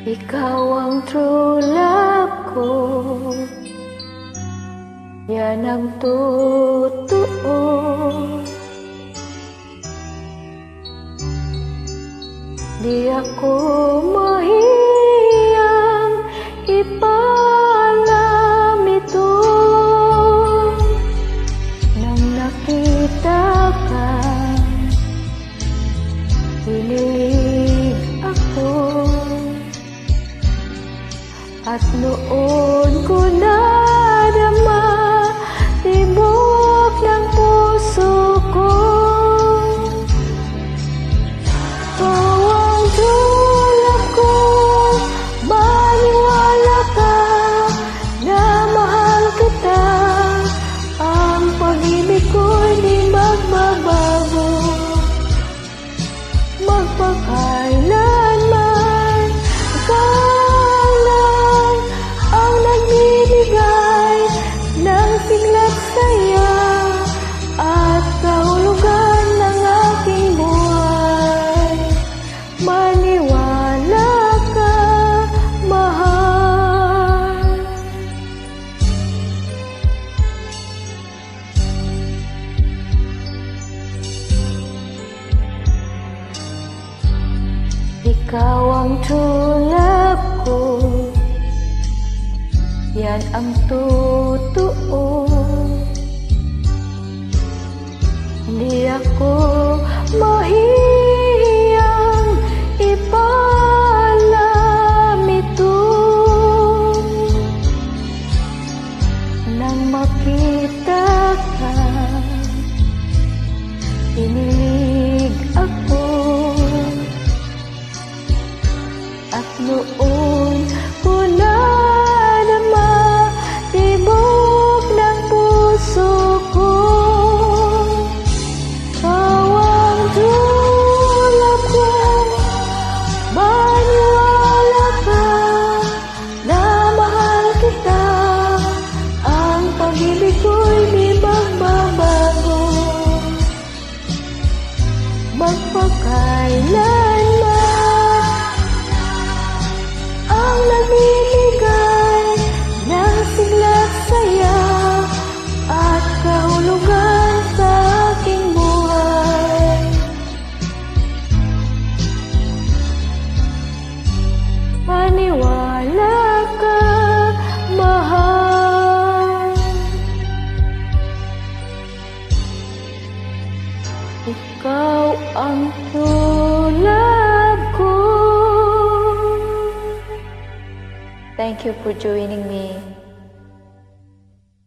Ikaw ang true love ko, yan ang totoo. Di ako mahiyang ipaalam ito. Nang nakita ka, hinilig ako. At noon ko nadama tibok ng puso ko. Ikaw ang tulad ko, maniwala ka na mahal kita. Ang pag-ibig ko'y di magbabago, magpakailanman. Ikaw lang ang nagbibigay ng sigla't saya at kahulugan ng aking buhay. Maniwala ka, mahal. Ikaw ang true love ko, yan ang totoo. Hindi ako mahiyang ipaalam ito. Nang makita ka, hinilig ako. At noon ko nadama tibok ng puso ko. Ikaw ang tulad ko, maniwala ka na mahal kita. Ang pag-ibig ko'y di magbabago, magpakailanman. Ang nagbibigay ng sigla't saya at kahulugan sa aking buhay. Maniwala ka, mahal. Ikaw ang true love ko. Thank you for joining me.